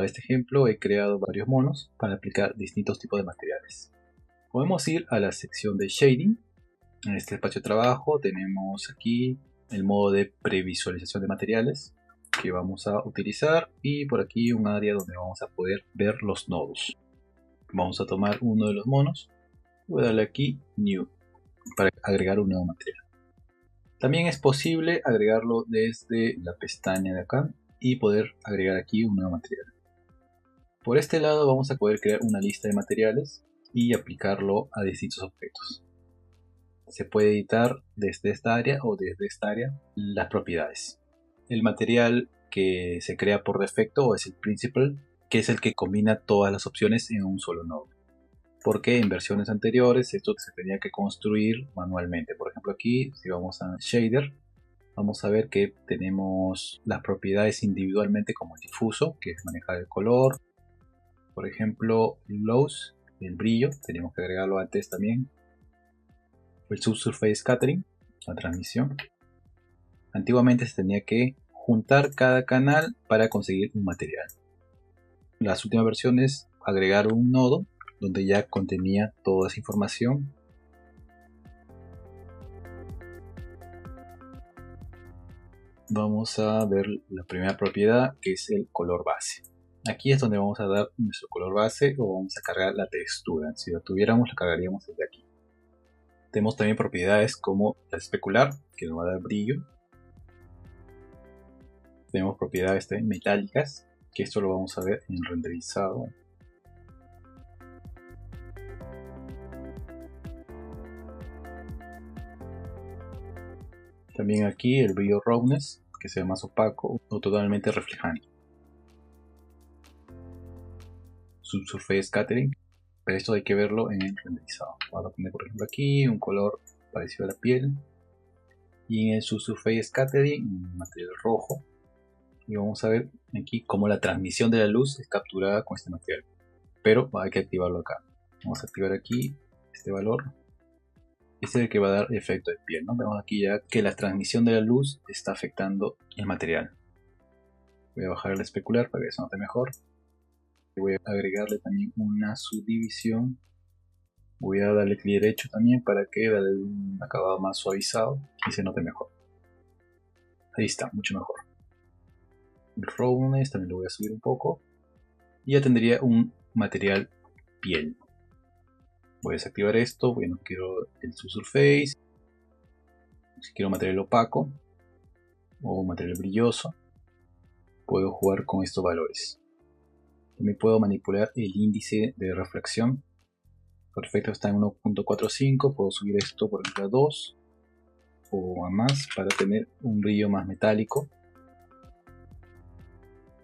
Para este ejemplo he creado varios monos para aplicar distintos tipos de materiales. Podemos ir a la sección de Shading. En este espacio de trabajo tenemos aquí el modo de previsualización de materiales que vamos a utilizar, y por aquí un área donde vamos a poder ver los nodos. Vamos a tomar uno de los monos, voy a darle aquí New para agregar un nuevo material. También es posible agregarlo desde la pestaña de acá y poder agregar aquí un nuevo material. Por este lado vamos a poder crear una lista de materiales y aplicarlo a distintos objetos. Se puede editar desde esta área o desde esta área las propiedades. El material que se crea por defecto es el Principal, que es el que combina todas las opciones en un solo nodo. Porque en versiones anteriores esto se tenía que construir manualmente. Por ejemplo, aquí si vamos a Shader, vamos a ver que tenemos las propiedades individualmente, como el difuso, que es manejar el color. Por ejemplo, el gloss, el brillo, tenemos que agregarlo antes también. El Subsurface Scattering, la transmisión. Antiguamente se tenía que juntar cada canal para conseguir un material. Las últimas versiones agregaron un nodo donde ya contenía toda esa información. Vamos a ver la primera propiedad, que es el color base. Aquí es donde vamos a dar nuestro color base o vamos a cargar la textura. Si la tuviéramos, la cargaríamos desde aquí. Tenemos también propiedades como la especular, que nos va a dar brillo. Tenemos propiedades también metálicas, que esto lo vamos a ver en renderizado. También aquí el brillo roughness, que sea más opaco o totalmente reflejante. Subsurface Scattering, pero esto hay que verlo en el renderizado. Vamos a poner por ejemplo aquí un color parecido a la piel, y en el Subsurface Scattering un material rojo, y vamos a ver aquí cómo la transmisión de la luz es capturada con este material, pero hay que activarlo acá. Vamos a activar aquí este valor. Este es el que va a dar efecto de piel, ¿no? Vemos aquí ya que la transmisión de la luz está afectando el material. Voy a bajar el especular para que se note mejor. Voy a agregarle también una subdivisión. Voy a darle clic derecho también para que dé un acabado más suavizado y se note mejor. Ahí está, mucho mejor. El roughness también lo voy a subir un poco. Y ya tendría un material piel. Voy a desactivar esto, porque no quiero el subsurface. Si quiero material opaco o material brilloso, puedo jugar con estos valores. También puedo manipular el índice de refracción. Perfecto, está en 1.45. Puedo subir esto por ejemplo a 2 o a más para tener un brillo más metálico.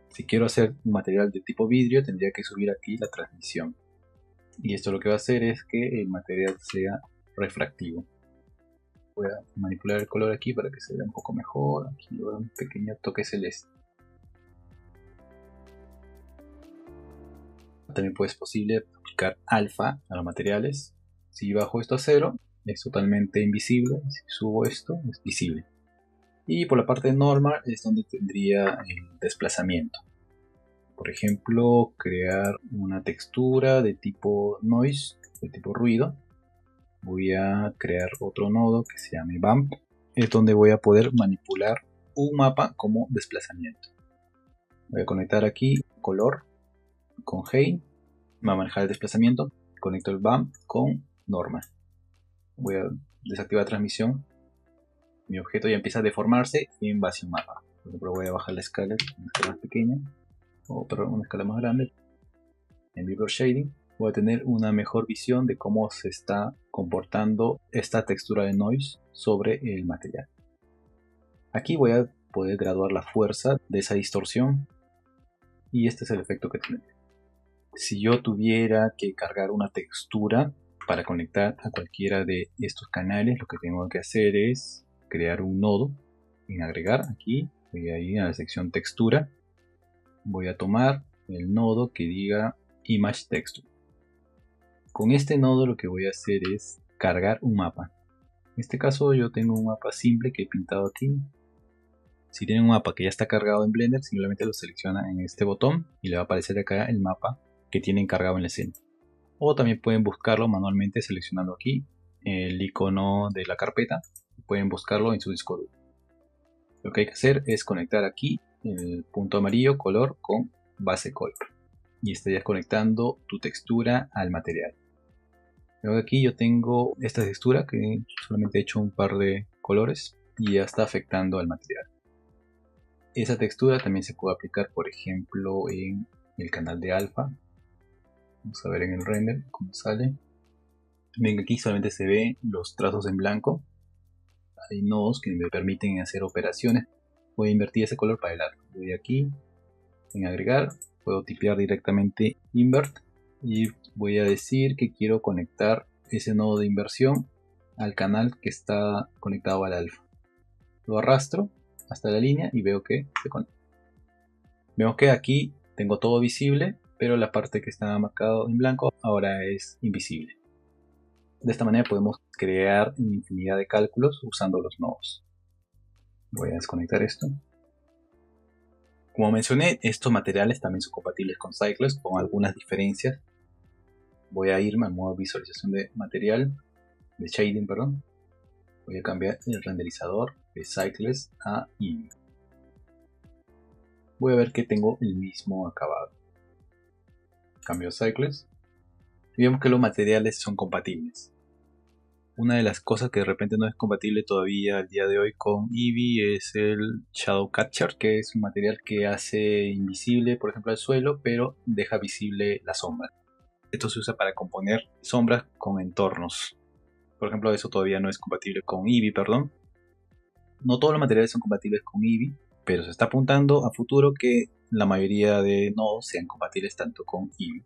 Si quiero hacer un material de tipo vidrio, tendría que subir aquí la transmisión. Y esto lo que va a hacer es que el material sea refractivo. Voy a manipular el color aquí para que se vea un poco mejor. Aquí voy a dar un pequeño toque celeste. También es posible aplicar alfa a los materiales. Si bajo esto a 0 es totalmente invisible. Si subo esto es visible. Y por la parte normal es donde tendría el desplazamiento. Por ejemplo, crear una textura de tipo noise, de tipo ruido. Voy a crear otro nodo que se llame bump. Es donde voy a poder manipular un mapa como desplazamiento. Voy a conectar aquí color con Height, va a manejar el desplazamiento. Conecto el bump con normal. Voy a desactivar la transmisión. Mi objeto ya empieza a deformarse en base a un mapa. Por ejemplo, voy a bajar la escala, una escala más pequeña, o perdón, una escala más grande. En Vibro Shading voy a tener una mejor visión de cómo se está comportando esta textura de noise sobre el material. Aquí voy a poder graduar la fuerza de esa distorsión, y este es el efecto que tiene. Si yo tuviera que cargar una textura para conectar a cualquiera de estos canales, lo que tengo que hacer es crear un nodo. En agregar, aquí voy a ir a la sección textura. Voy a tomar el nodo que diga Image Texture. Con este nodo lo que voy a hacer es cargar un mapa. En este caso yo tengo un mapa simple que he pintado aquí. Si tienen un mapa que ya está cargado en Blender, simplemente lo seleccionan en este botón y le va a aparecer acá el mapa que tienen cargado en la escena. O también pueden buscarlo manualmente seleccionando aquí el icono de la carpeta. Pueden buscarlo en su disco duro. Lo que hay que hacer es conectar aquí el punto amarillo color con base color y estarías conectando tu textura al material. Luego aquí yo tengo esta textura que solamente he hecho un par de colores y ya está afectando al material. Esa textura también se puede aplicar, por ejemplo, en el canal de alfa. Vamos a ver en el render cómo sale. Ven, aquí solamente se ven los trazos en blanco. Hay nodos que me permiten hacer operaciones. Voy a invertir ese color para el alfa. Voy aquí en agregar, puedo tipear directamente invert y voy a decir que quiero conectar ese nodo de inversión al canal que está conectado al alfa. Lo arrastro hasta la línea y veo que se conecta. Vemos que aquí tengo todo visible, pero la parte que estaba marcado en blanco ahora es invisible. De esta manera podemos crear una infinidad de cálculos usando los nodos. Voy a desconectar esto. Como mencioné, estos materiales también son compatibles con Cycles con algunas diferencias. Voy a irme al modo visualización de material, de shading, perdón. Voy a cambiar el renderizador de Cycles a Eevee. Voy a ver que tengo el mismo acabado. Cambio a Cycles. Y vemos que los materiales son compatibles. Una de las cosas que de repente no es compatible todavía al día de hoy con Eevee es el Shadow Catcher, que es un material que hace invisible, por ejemplo, el suelo, pero deja visible la sombra. Esto se usa para componer sombras con entornos. Por ejemplo, eso todavía no es compatible con Eevee, perdón. No todos los materiales son compatibles con Eevee, pero se está apuntando a futuro que la mayoría de nodos sean compatibles tanto con Eevee.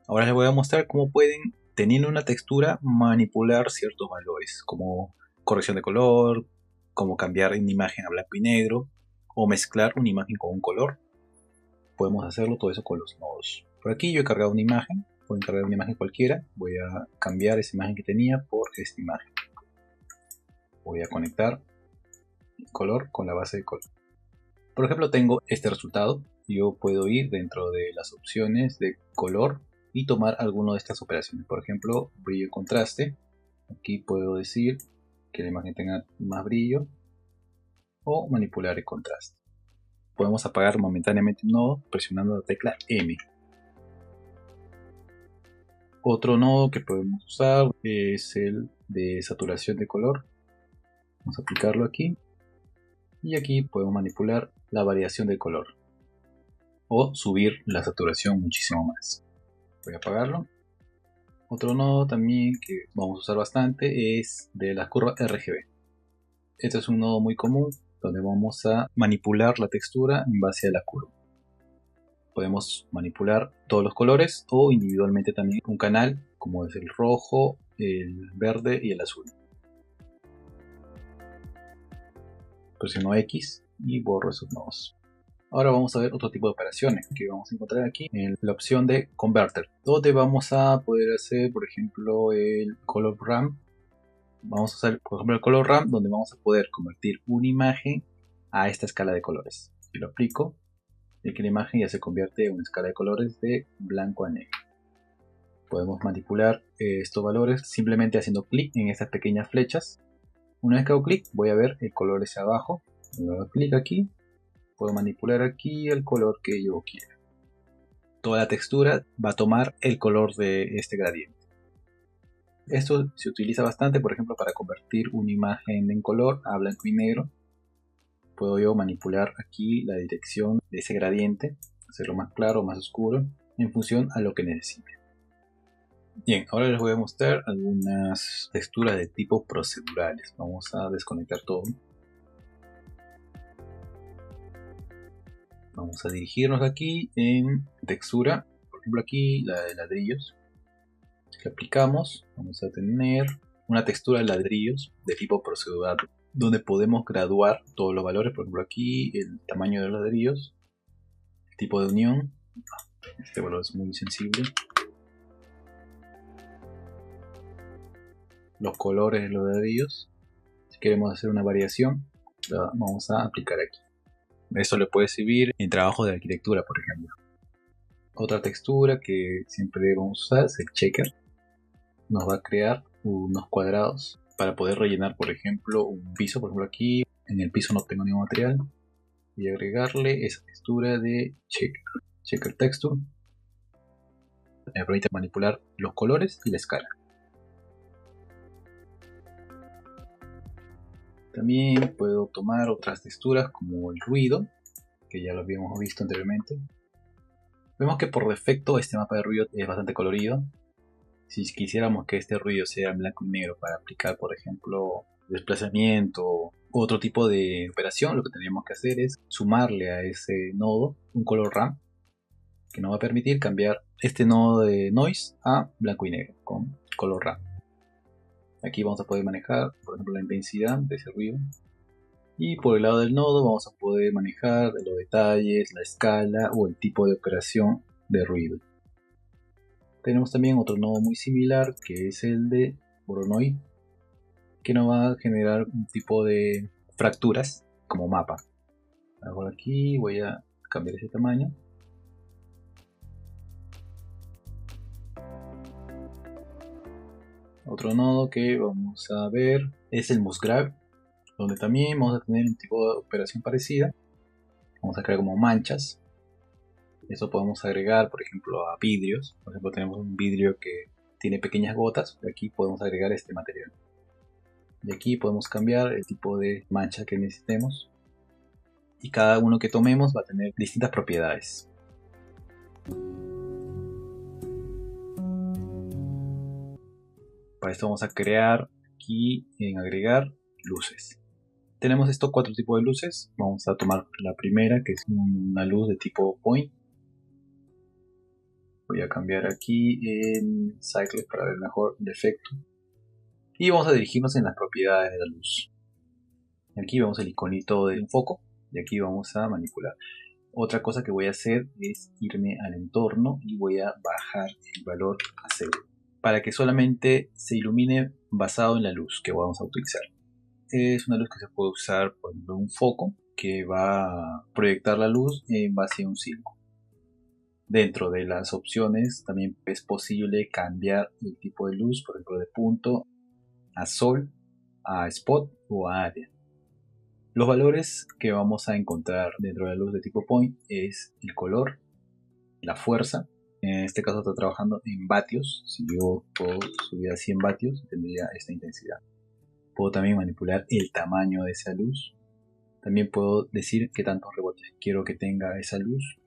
Ahora les voy a mostrar cómo pueden, teniendo una textura, manipular ciertos valores, como corrección de color, como cambiar una imagen a blanco y negro, o mezclar una imagen con un color. Podemos hacerlo todo eso con los nodos. Por aquí yo he cargado una imagen, pueden cargar una imagen cualquiera. Voy a cambiar esa imagen que tenía por esta imagen. Voy a conectar el color con la base de color. Por ejemplo, tengo este resultado. Yo puedo ir dentro de las opciones de color y tomar alguna de estas operaciones. Por ejemplo, brillo y contraste. Aquí puedo decir que la imagen tenga más brillo o manipular el contraste. Podemos apagar momentáneamente un nodo presionando la tecla M. Otro nodo que podemos usar es el de saturación de color. Vamos a aplicarlo aquí. Y aquí podemos manipular la variación de color o subir la saturación muchísimo más. Voy a apagarlo. Otro nodo también que vamos a usar bastante es de las curvas RGB. Este es un nodo muy común donde vamos a manipular la textura en base a la curva. Podemos manipular todos los colores o individualmente también un canal como es el rojo, el verde y el azul. Presiono X y borro esos nodos. Ahora vamos a ver otro tipo de operaciones que vamos a encontrar aquí en la opción de Converter, donde vamos a poder hacer, por ejemplo, el Color Ramp. Vamos a usar, por ejemplo, el Color Ramp, donde vamos a poder convertir una imagen a esta escala de colores. Si lo aplico, que la imagen ya se convierte en una escala de colores de blanco a negro. Podemos manipular estos valores simplemente haciendo clic en estas pequeñas flechas. Una vez que hago clic, voy a ver el color hacia abajo. Cuando hago clic aquí, puedo manipular aquí el color que yo quiera. Toda la textura va a tomar el color de este gradiente. Esto se utiliza bastante, por ejemplo, para convertir una imagen en color a blanco y negro. Puedo yo manipular aquí la dirección de ese gradiente, hacerlo más claro o más oscuro, en función a lo que necesite. Bien, ahora les voy a mostrar algunas texturas de tipo procedurales. Vamos a desconectar todo. Vamos a dirigirnos aquí en textura, por ejemplo aquí la de ladrillos. Si aplicamos, vamos a tener una textura de ladrillos de tipo procedural, donde podemos graduar todos los valores, por ejemplo aquí el tamaño de los ladrillos, el tipo de unión, este valor es muy sensible, los colores de los ladrillos. Si queremos hacer una variación, la vamos a aplicar aquí. Esto le puede servir en trabajos de arquitectura, por ejemplo. Otra textura que siempre vamos a usar es el checker. Nos va a crear unos cuadrados para poder rellenar, por ejemplo, un piso. Por ejemplo, aquí en el piso no tengo ningún material. Voy a agregarle esa textura de checker texture. Me permite manipular los colores y la escala. También puedo tomar otras texturas como el ruido, que ya lo habíamos visto anteriormente. Vemos que por defecto este mapa de ruido es bastante colorido. Si quisiéramos que este ruido sea en blanco y negro para aplicar, por ejemplo, desplazamiento u otro tipo de operación, lo que tendríamos que hacer es sumarle a ese nodo un color RAM que nos va a permitir cambiar este nodo de noise a blanco y negro con color RAM. Aquí vamos a poder manejar, por ejemplo, la intensidad de ese ruido. Y por el lado del nodo vamos a poder manejar los detalles, la escala o el tipo de operación de ruido. Tenemos también otro nodo muy similar que es el de Voronoi, que nos va a generar un tipo de fracturas como mapa. Ahora aquí voy a cambiar ese tamaño. Otro nodo que vamos a ver es el Musgrave, donde también vamos a tener un tipo de operación parecida. Vamos a crear como manchas. Eso podemos agregar, por ejemplo, a vidrios. Por ejemplo, tenemos un vidrio que tiene pequeñas gotas. Aquí podemos agregar este material. Y aquí podemos cambiar el tipo de mancha que necesitemos. Y cada uno que tomemos va a tener distintas propiedades. Para esto vamos a crear aquí en agregar luces. Tenemos estos 4 tipos de luces. Vamos a tomar la primera, que es una luz de tipo point. Voy a cambiar aquí en Cycle para ver mejor el efecto. Y vamos a dirigirnos en las propiedades de la luz. Aquí vemos el iconito de un foco y aquí vamos a manipular. Otra cosa que voy a hacer es irme al entorno y voy a bajar el valor a 0 para que solamente se ilumine basado en la luz que vamos a utilizar. Es una luz que se puede usar por ejemplo un foco que va a proyectar la luz en base a un círculo. Dentro de las opciones también es posible cambiar el tipo de luz, por ejemplo de punto a sol, a spot o a área. Los valores que vamos a encontrar dentro de la luz de tipo point es el color, la fuerza. En este caso está trabajando en vatios. Si yo puedo subir a 100 vatios tendría esta intensidad. Puedo también manipular el tamaño de esa luz. También puedo decir qué tantos rebotes quiero que tenga esa luz.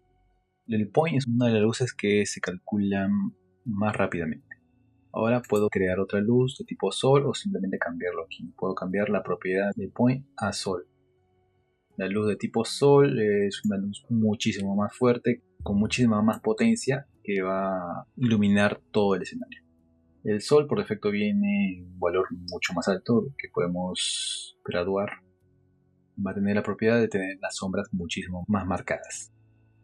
El point es una de las luces que se calculan más rápidamente. Ahora puedo crear otra luz de tipo sol o simplemente cambiarlo aquí. Puedo cambiar la propiedad de point a sol. La luz de tipo sol es una luz muchísimo más fuerte, con muchísima más potencia, que va a iluminar todo el escenario. El sol por defecto viene en un valor mucho más alto que podemos graduar. Va a tener la propiedad de tener las sombras muchísimo más marcadas.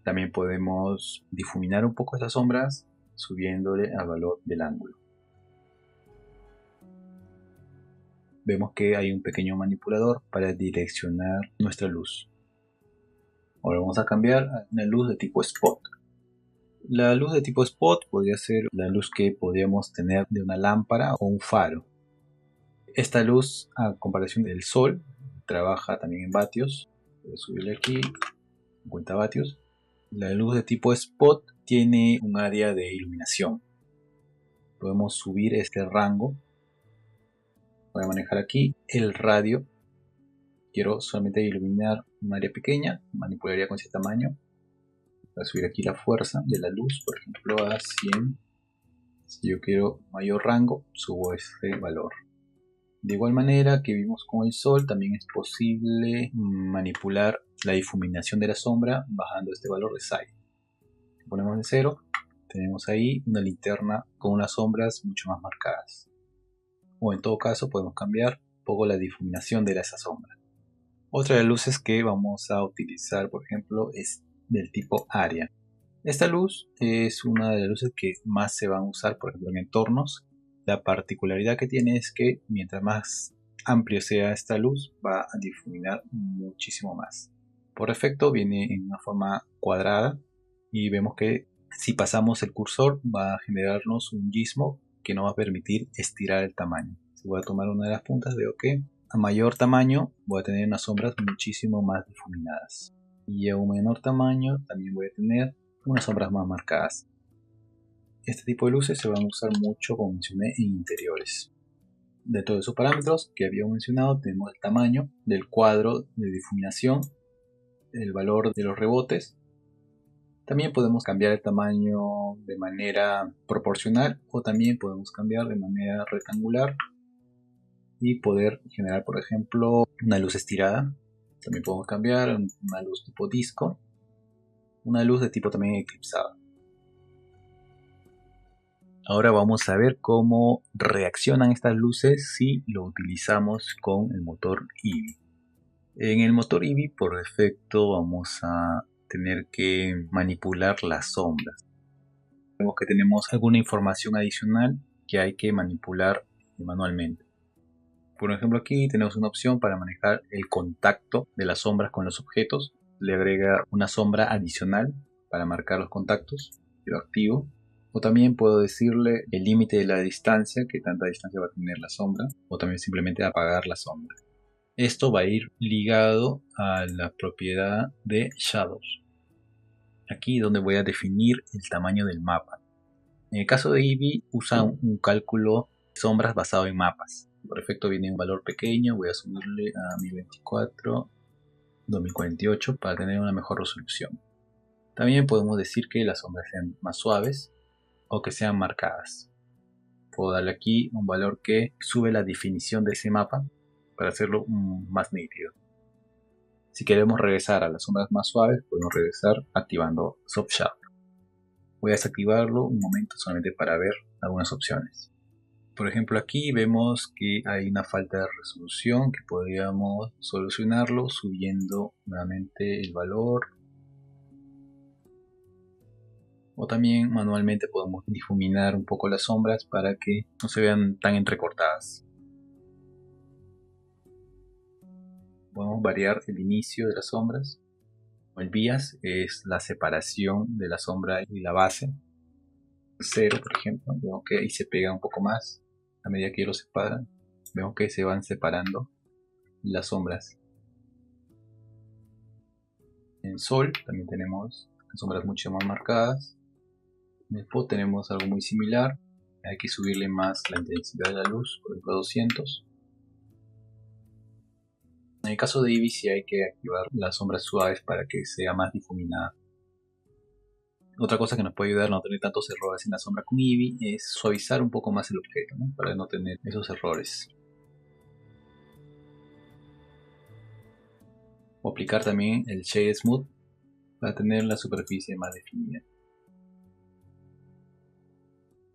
También podemos difuminar un poco esas sombras subiéndole al valor del ángulo. Vemos que hay un pequeño manipulador para direccionar nuestra luz. Ahora vamos a cambiar a una luz de tipo spot. La luz de tipo spot podría ser la luz que podríamos tener de una lámpara o un faro. Esta luz, a comparación del sol, trabaja también en vatios. Voy a subirle aquí 50 vatios. La luz de tipo spot tiene un área de iluminación. Podemos subir este rango. Voy a manejar aquí el radio. Quiero solamente iluminar un área pequeña, manipularía con ese tamaño. Voy a subir aquí la fuerza de la luz, por ejemplo a 100. Si yo quiero mayor rango, subo este valor. De igual manera que vimos con el sol, también es posible manipular la difuminación de la sombra bajando este valor de size. Si ponemos en 0, tenemos ahí una linterna con unas sombras mucho más marcadas. O en todo caso podemos cambiar un poco la difuminación de esa sombra. Otra de las luces que vamos a utilizar, por ejemplo, es del tipo área. Esta luz es una de las luces que más se van a usar, por ejemplo, en entornos. La particularidad que tiene es que mientras más amplio sea esta luz, va a difuminar muchísimo más. Por defecto viene en una forma cuadrada y vemos que si pasamos el cursor va a generarnos un gizmo que nos va a permitir estirar el tamaño. Si voy a tomar una de las puntas, veo que a mayor tamaño voy a tener unas sombras muchísimo más difuminadas. Y a un menor tamaño también voy a tener unas sombras más marcadas. Este tipo de luces se van a usar mucho, como mencioné, en interiores. Dentro de esos parámetros que había mencionado tenemos el tamaño del cuadro de difuminación, el valor de los rebotes. También podemos cambiar el tamaño de manera proporcional o también podemos cambiar de manera rectangular y poder generar, por ejemplo, una luz estirada. También podemos cambiar una luz tipo disco, una luz de tipo también eclipsada. Ahora vamos a ver cómo reaccionan estas luces si lo utilizamos con el motor Eevee. En el motor Eevee por defecto vamos a tener que manipular las sombras. Vemos que tenemos alguna información adicional que hay que manipular manualmente. Por ejemplo, aquí tenemos una opción para manejar el contacto de las sombras con los objetos. Le agrega una sombra adicional para marcar los contactos. Yo lo activo. O también puedo decirle el límite de la distancia, que tanta distancia va a tener la sombra. O también simplemente apagar la sombra. Esto va a ir ligado a la propiedad de Shadows. Aquí donde voy a definir el tamaño del mapa. En el caso de Eevee usa un cálculo de sombras basado en mapas. Por defecto viene un valor pequeño, voy a subirle a 1024, 2048 para tener una mejor resolución. También podemos decir que las sombras sean más suaves o que sean marcadas. Puedo darle aquí un valor que sube la definición de ese mapa para hacerlo más nítido. Si queremos regresar a las sombras más suaves, podemos regresar activando Soft Shadow. Voy a desactivarlo un momento solamente para ver algunas opciones. Por ejemplo, aquí vemos que hay una falta de resolución que podríamos solucionarlo subiendo nuevamente el valor. O también manualmente podemos difuminar un poco las sombras para que no se vean tan entrecortadas. Podemos variar el inicio de las sombras. El bias es la separación de la sombra y la base. 0, por ejemplo, vemos que ahí se pega un poco más. A medida que lo separan, vemos que se van separando las sombras. En Sol también tenemos las sombras mucho más marcadas. En el FOD tenemos algo muy similar. Hay que subirle más la intensidad de la luz, por ejemplo a 200. En el caso de Eevee sí hay que activar las sombras suaves para que sea más difuminada. Otra cosa que nos puede ayudar a no tener tantos errores en la sombra con Eevee es suavizar un poco más el objeto, ¿no? Para no tener esos errores. O aplicar también el Shade Smooth para tener la superficie más definida.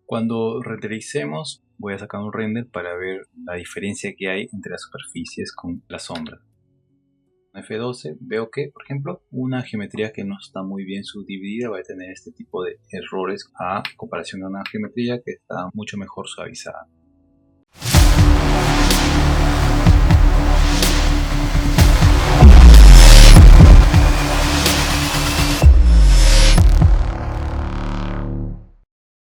Cuando rendericemos voy a sacar un render para ver la diferencia que hay entre las superficies con la sombra. En F12 veo que, por ejemplo, una geometría que no está muy bien subdividida va a tener este tipo de errores a comparación de una geometría que está mucho mejor suavizada.